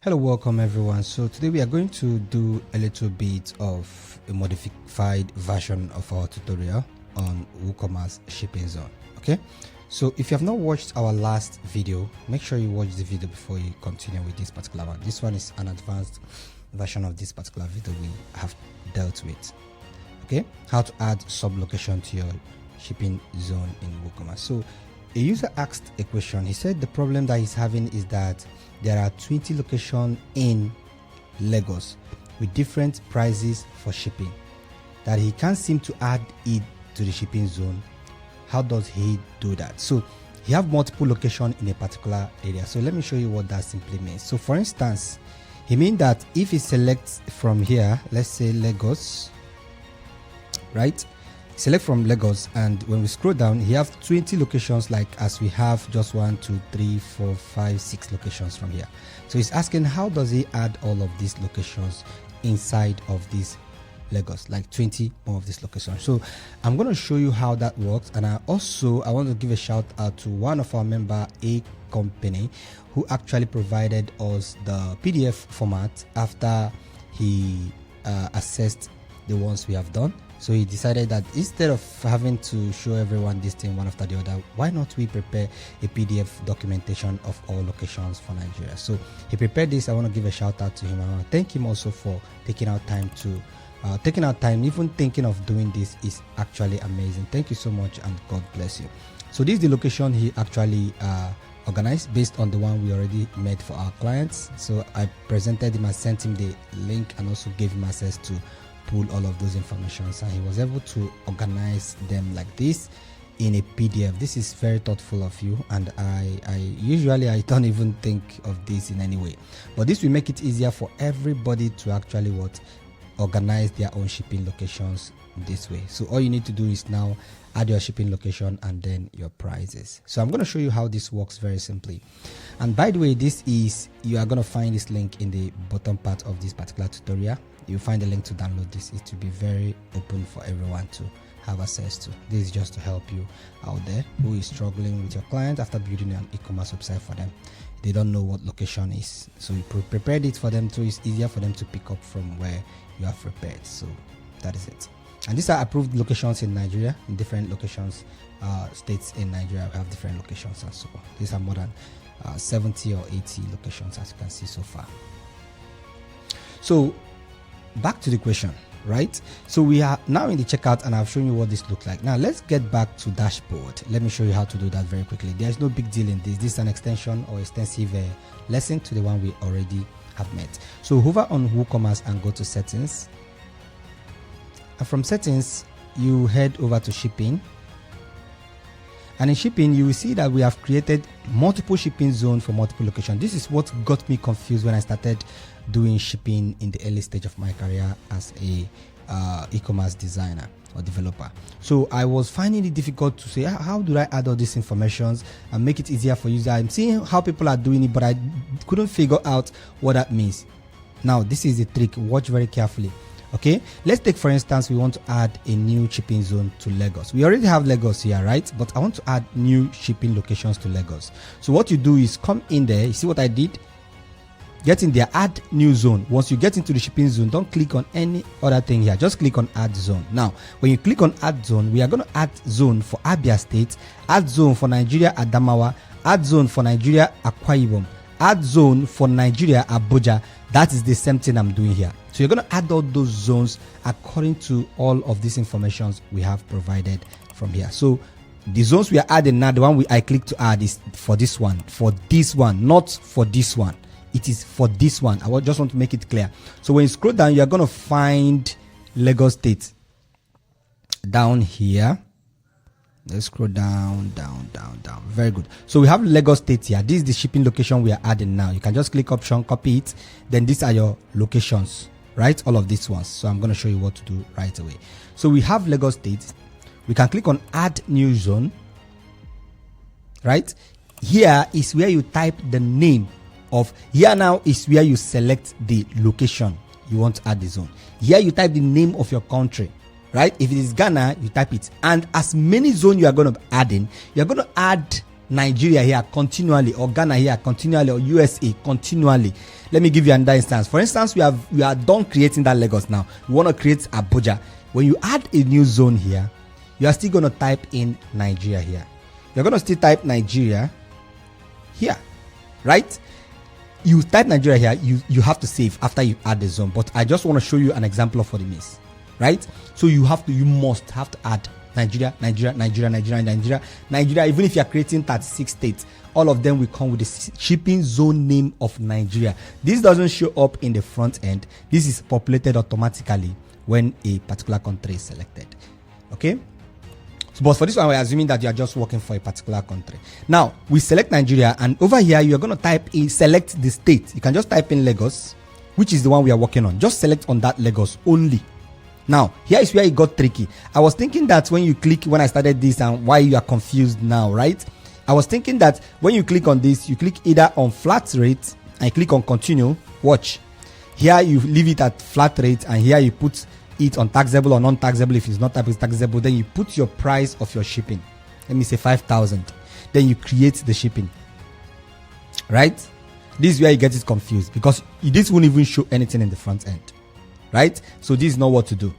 Hello, welcome everyone. So today we are going to do a little bit of a modified version of our tutorial on WooCommerce shipping zone. Okay, so if you have not watched our last video, make sure you watch the video before you continue with this particular one. This one is an advanced version of this particular video we have dealt with. Okay, how to add sub-location to your shipping zone in WooCommerce. So a user asked a question. He said the problem that he's having is that there are 20 locations in Lagos with different prices for shipping, that he can't seem to add it to the shipping zone. How does he do that? So he have multiple locations in a particular area. So let me show you what that simply means. So for instance, he means that if he selects from here, let's say Lagos, right? Select from Lagos, and when we scroll down, he have 20 locations, like as we have just 1, 2, 3, 4, 5, 6 locations from here. So he's asking, how does he add all of these locations inside of this Lagos, like 20 more of these locations? So I'm going to show you how that works. And I want to give a shout out to one of our member, A Company, who actually provided us the PDF format after he assessed the ones we have done. So he decided that instead of having to show everyone this thing one after the other, why not we prepare a PDF documentation of all locations for Nigeria? So he prepared this. I want to give a shout out to him. I want to thank him also for taking out time even thinking of doing this is actually amazing. Thank you so much, and God bless you. So this is the location he actually organized based on the one we already made for our clients. So I presented him, I sent him the link, and also gave him access to pull all of those informations, and he was able to organize them like this in a PDF. This is very thoughtful of you, and I usually don't even think of this in any way, but this will make it easier for everybody to actually organize their own shipping locations this way. So all you need to do is now add your shipping location and then your prices. So I'm going to show you how this works very simply. And by the way, you are going to find this link in the bottom part of this particular tutorial. You'll find the link to download this. It will be very open for everyone to have access to. This is just to help you out there who is struggling with your client after building an e-commerce website for them. They don't know what location is. So you prepared it for them, so it's easier for them to pick up from where you have prepared. So that is it. And these are approved locations in Nigeria. In different locations, states in Nigeria have different locations and so on. These are more than 70 or 80 locations, as you can see so far. So back to the question, right? So we are now in the checkout, and I've shown you what this looks like. Now let's get back to dashboard. Let me show you how to do that very quickly. There's no big deal in this. This is an extension or extensive lesson to the one we already have met. So hover on WooCommerce and go to settings. And from settings, you head over to shipping. And in shipping, you will see that we have created multiple shipping zones for multiple locations. This is what got me confused when I started doing shipping in the early stage of my career as a e-commerce designer or developer. So I was finding it difficult to say, how do I add all these informations and make it easier for users? I'm seeing how people are doing it, but I couldn't figure out what that means. Now, this is the trick. Watch very carefully. Okay, let's take, for instance, we want to add a new shipping zone to Lagos. We already have Lagos here, right? But I want to add new shipping locations to Lagos. So what you do is come in there. You see what I did? Get in there, add new zone. Once you get into the shipping zone, don't click on any other thing here. Just click on add zone. Now, when you click on add zone, we are going to add zone for Abia State, add zone for Nigeria Adamawa, add zone for Nigeria Akwa Ibom, add zone for Nigeria Abuja. That is the same thing I'm doing here. So you're going to add all those zones according to all of these informations we have provided from here. So the zones we are adding now, the one I click to add is for this one, not for this one. It is for this one. I just want to make it clear. So when you scroll down, you're going to find Lagos State down here. Let's scroll down. Very good. So we have Lagos State here. This is the shipping location we are adding now. You can just click option, copy it. Then these are your locations, right? All of these ones. So I'm going to show you what to do right away. So we have Lagos State. We can click on add new zone, right? Here is where you type the name of, here now is where you select the location you want to add the zone. Here you type the name of your country, right? If it is Ghana, you type it. And as many zones you are going to add in, you're going to add Nigeria here continually, or Ghana here continually, or USA continually. Let me give you another instance. For instance, we are done creating that Lagos now. We want to create Abuja. When you add a new zone here, you are still going to type in Nigeria here. You're going to still type Nigeria here, right? You type Nigeria here, you have to save after you add the zone. But I just want to show you an example of what it means, right? So you must have to add Nigeria. Even if you are creating 36 states, all of them will come with the shipping zone name of Nigeria. This doesn't show up in the front end. This is populated automatically when a particular country is selected. Okay, so, but for this one, we're assuming that you are just working for a particular country. Now we select Nigeria, and over here you're going to type in, select the state. You can just type in Lagos, which is the one we are working on. Just select on that Lagos only. Now, here is where it got tricky. I was thinking that when I started this, and why you are confused now, right? I was thinking that when you click on this, you click either on flat rate and click on continue. Watch. Here you leave it at flat rate, and here you put it on taxable or non-taxable. If it's not taxable, then you put your price of your shipping. Let me say 5,000. Then you create the shipping. Right? This is where you get it confused, because this won't even show anything in the front end. Right? So this is not what to do.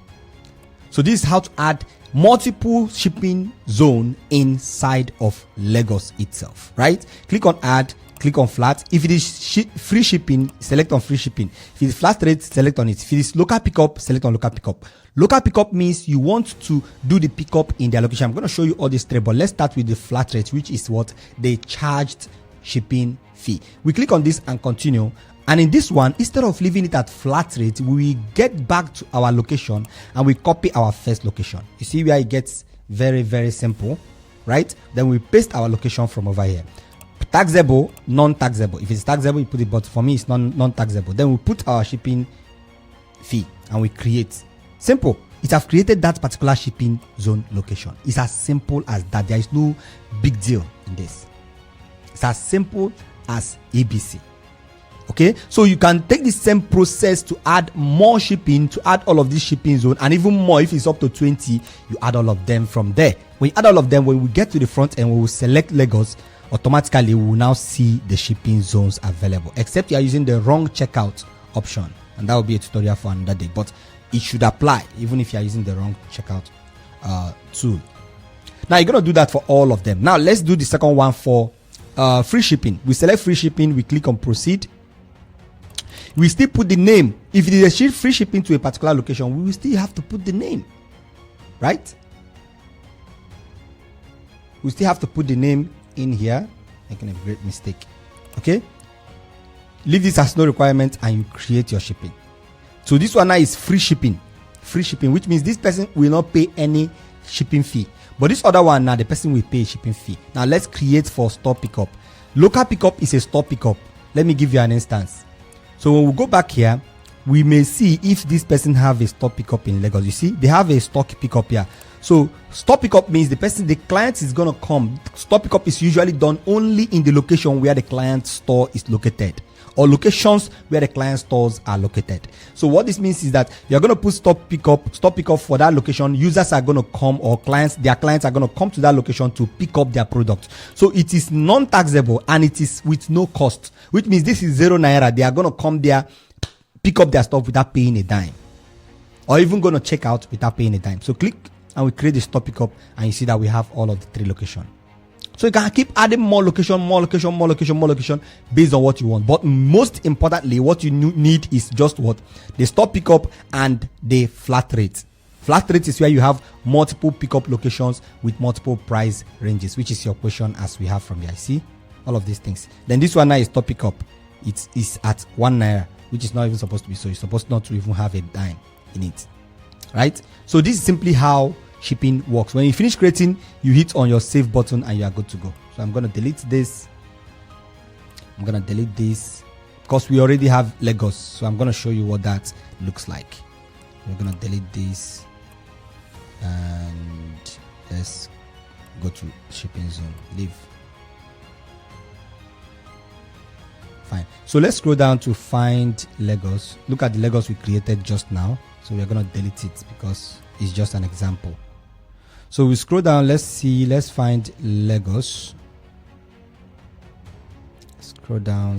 So this is how to add multiple shipping zone inside of Lagos itself. Right? Click on add, click on flat. If it is free shipping, select on free shipping. If it is flat rate, select on it. If it is local pickup, select on local pickup. Local pickup means you want to do the pickup in their location. I'm going to show you all this three, but let's start with the flat rate, which is what they charged shipping fee. We click on this and continue. And in this one, instead of leaving it at flat rate, we get back to our location and we copy our first location. You see where it gets very, very simple, right? Then we paste our location from over here. Taxable, non-taxable. If it's taxable, you put it, but for me, it's non-taxable. Then we put our shipping fee and we create. Simple. It has created that particular shipping zone location. It's as simple as that. There is no big deal in this. It's as simple as ABC. Okay, so you can take the same process to add more shipping, to add all of these shipping zone, and even more. If it's up to 20, you add all of them from there. When you add all of them, when we get to the front end, we will select Lagos. Automatically, we will now see the shipping zones available, except you are using the wrong checkout option, and that will be a tutorial for another day. But it should apply even if you are using the wrong checkout tool. Now you're gonna do that for all of them. Now let's do the second one for free shipping. We select free shipping. We click on proceed. We still put the name. If it is a free shipping to a particular location, we will still have to put the name, right? We still have to put the name in here. Making a great mistake. Okay, leave this as no requirement and you create your shipping. So this one now is free shipping, which means this person will not pay any shipping fee, but this other one now the person will pay a shipping fee. Now let's create for store pickup. Local pickup is a store pickup. Let me give you an instance. So when we go back here, we may see if this person have a store pickup in Lagos. You see, they have a stock pickup here. So store pickup means the client is going to come. Store pickup is usually done only in the location where the client store is located, or locations where the client stores are located. So what this means is that you're going to put store pickup for that location. Users are going to come, or their clients are going to come to that location to pick up their product. So it is non-taxable and it is with no cost, which means this is 0 naira. They are going to come there, pick up their stuff without paying a dime, or even going to check out without paying a dime. So click and we create the store pickup, and you see that we have all of the 3 locations. So you can keep adding more location based on what you want. But most importantly, what you need is just what? The store pickup and the flat rate. Flat rate is where you have multiple pickup locations with multiple price ranges, which is your question as we have from here. See all of these things. Then this one now is store pickup. It is at 1 naira, which is not even supposed to be so. You're supposed not to even have a dime in it, right? So this is simply how shipping works. When you finish creating, you hit on your save button and you are good to go. So I'm going to delete this. I'm going to delete this because we already have Lagos. So I'm going to show you what that looks like. We're going to delete this and let's go to shipping zone. Leave. Fine. So let's scroll down to find Lagos. Look at the Lagos we created just now. So we're going to delete it because it's just an example. So we scroll down, let's find Lagos. Scroll down.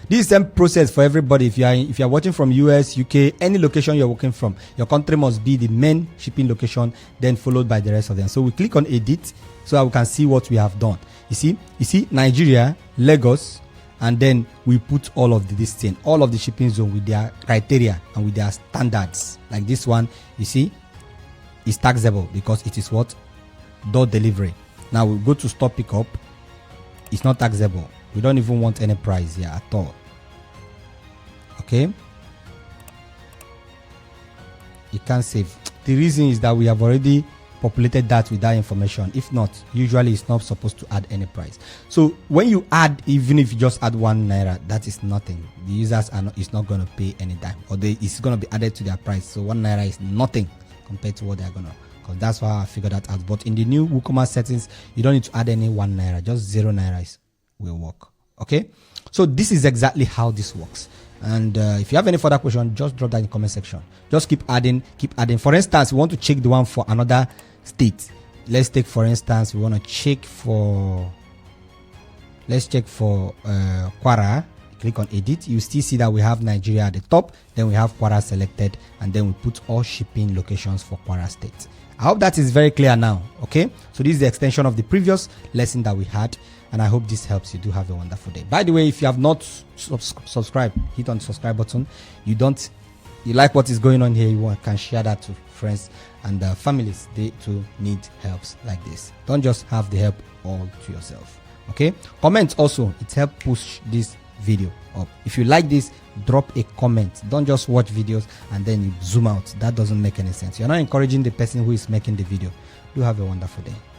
This is the same process for everybody. If you are watching from US, UK, any location you're working from, your country must be the main shipping location, then followed by the rest of them. So we click on edit so that we can see what we have done. You see Nigeria, Lagos, and then we put all of this thing, all of the shipping zone with their criteria and with their standards. Like this one, you see, is taxable because it is what? Door delivery. Now we go to stop pickup. It's not taxable. We don't even want any price here at all. Okay, you can't save. The reason is that we have already populated that with that information. If not, usually it's not supposed to add any price. So when you add, even if you just add 1 naira, that is nothing. The users are not, it's not going to pay any dime, or it's going to be added to their price. So 1 naira is nothing compared to what they're gonna, because that's why I figured that out. But in the new WooCommerce settings, you don't need to add any 1 naira, just 0 naira will work. Okay, so this is exactly how this works. And if you have any further question, just drop that in the comment section. Just keep adding. For instance, we want to check the one for another state. Let's take, for instance, we want to check for, let's check for Kwara. Click on edit. You still see that we have Nigeria at the top, then we have Kwara selected, and then we put all shipping locations for Kwara state. I hope that is very clear now. Okay, so this is the extension of the previous lesson that we had, and I hope this helps you. Do have a wonderful day. By the way, if you have not subscribed, hit on the subscribe button. You like what is going on here, you can share that to friends and families. They too need helps like this. Don't just have the help all to yourself. Okay, comment also, it helps push this video up. If you like this, drop a comment. Don't just watch videos and then you zoom out. That doesn't make any sense. You're not encouraging the person who is making the video. Do have a wonderful day.